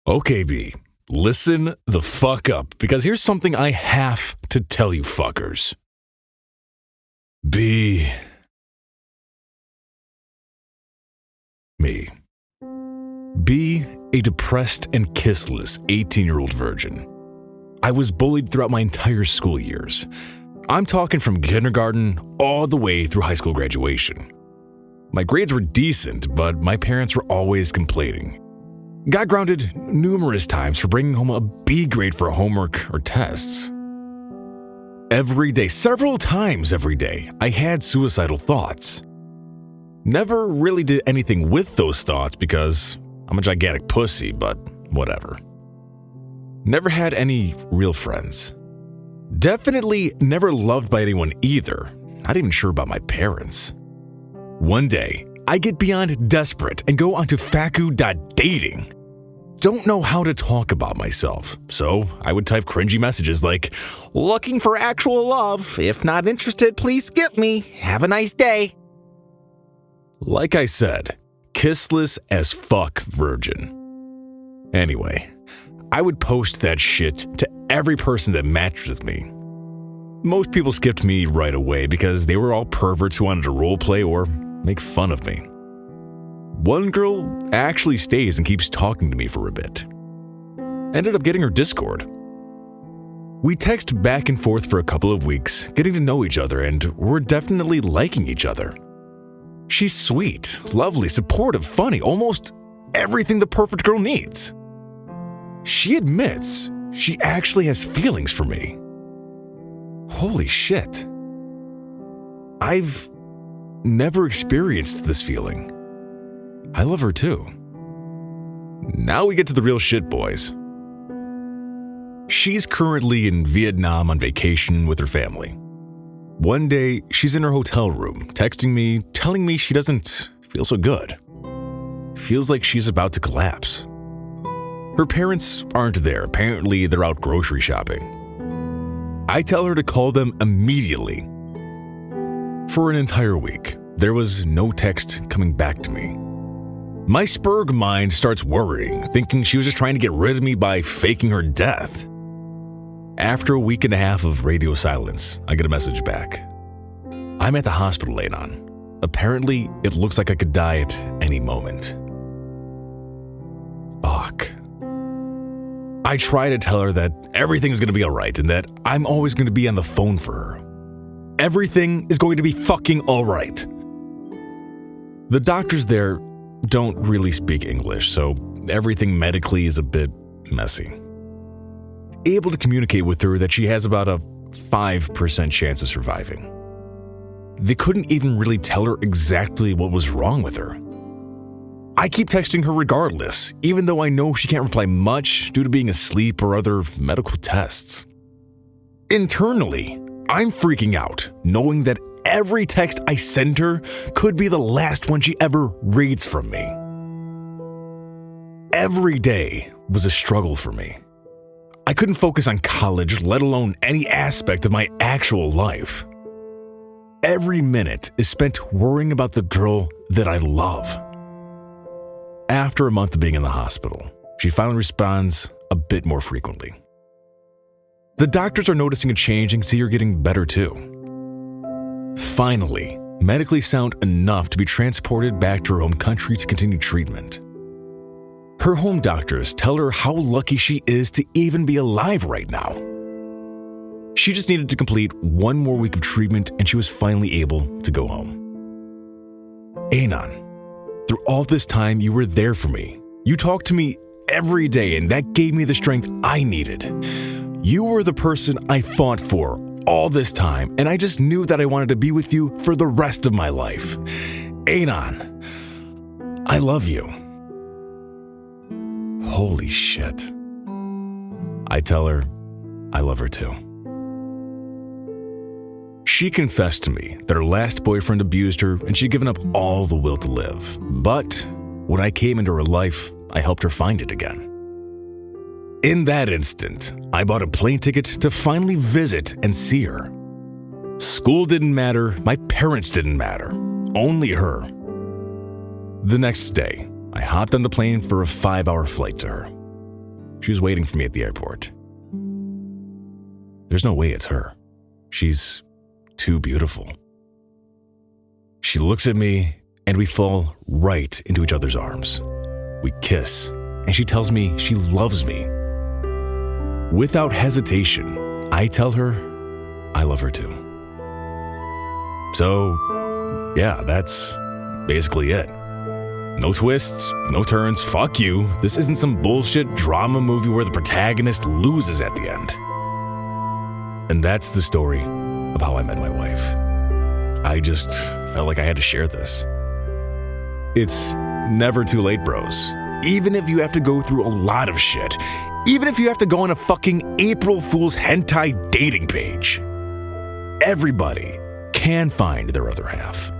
Okay, B, listen the fuck up, because here's something I have to tell you fuckers. B. Me. B, a depressed and kissless 18-year-old virgin. I was bullied throughout my entire school years. I'm talking from kindergarten all the way through high school graduation. My grades were decent, but my parents were always complaining. Got grounded numerous times for bringing home a B grade for homework or tests. Every day, several times every day, I had suicidal thoughts. Never really did anything with those thoughts because I'm a gigantic pussy, but whatever. Never had any real friends. Definitely never loved by anyone either, not even sure about my parents. One day, I get beyond desperate and go onto fakku.dating. Don't know how to talk about myself, so I would type cringy messages like, "Looking for actual love. If not interested, please skip me. Have a nice day." Like I said, kissless as fuck virgin. Anyway, I would post that shit to every person that matched with me. Most people skipped me right away because they were all perverts who wanted to roleplay or make fun of me. One girl actually stays and keeps talking to me for a bit. Ended up getting her Discord. We text back and forth for a couple of weeks, getting to know each other, and we're definitely liking each other. She's sweet, lovely, supportive, funny, almost everything the perfect girl needs. She admits she actually has feelings for me. Holy shit. I've never experienced this feeling. I love her too. Now we get to the real shit, boys. She's currently in Vietnam on vacation with her family. One day, she's in her hotel room, texting me, telling me she doesn't feel so good. Feels like she's about to collapse. Her parents aren't there. Apparently, they're out grocery shopping. I tell her to call them immediately. For an entire week, there was no text coming back to me. My Spurg mind starts worrying, thinking she was just trying to get rid of me by faking her death. After a week and a half of radio silence, I get a message back. I'm at the hospital, Anon. Apparently, it looks like I could die at any moment. Fuck. I try to tell her that everything's going to be alright and that I'm always going to be on the phone for her. Everything is going to be fucking alright. The doctors there don't really speak English, so everything medically is a bit messy. Able to communicate with her that she has about a 5% chance of surviving. They couldn't even really tell her exactly what was wrong with her. I keep texting her regardless, even though I know she can't reply much due to being asleep or other medical tests. Internally, I'm freaking out, knowing that every text I send her could be the last one she ever reads from me. Every day was a struggle for me. I couldn't focus on college, let alone any aspect of my actual life. Every minute is spent worrying about the girl that I love. After a month of being in the hospital, she finally responds a bit more frequently. The doctors are noticing a change and see her getting better too. Finally, medically sound enough to be transported back to her home country to continue treatment. Her home doctors tell her how lucky she is to even be alive right now. She just needed to complete one more week of treatment and she was finally able to go home. Anon, through all this time, you were there for me. You talked to me every day, and that gave me the strength I needed. You were the person I fought for all this time, and I just knew that I wanted to be with you for the rest of my life. Anon, I love you. Holy shit. I tell her I love her too. She confessed to me that her last boyfriend abused her and she'd given up all the will to live. But when I came into her life, I helped her find it again. In that instant, I bought a plane ticket to finally visit and see her. School didn't matter, my parents didn't matter, only her. The next day, I hopped on the plane for a 5-hour flight to her. She was waiting for me at the airport. There's no way it's her. She's too beautiful. She looks at me, and we fall right into each other's arms. We kiss, and she tells me she loves me. Without hesitation, I tell her I love her too. So, yeah, that's basically it. No twists, no turns, fuck you. This isn't some bullshit drama movie where the protagonist loses at the end. And that's the story of how I met my wife. I just felt like I had to share this. It's never too late, bros. Even if you have to go through a lot of shit. Even if you have to go on a fucking April Fool's hentai dating page. Everybody can find their other half.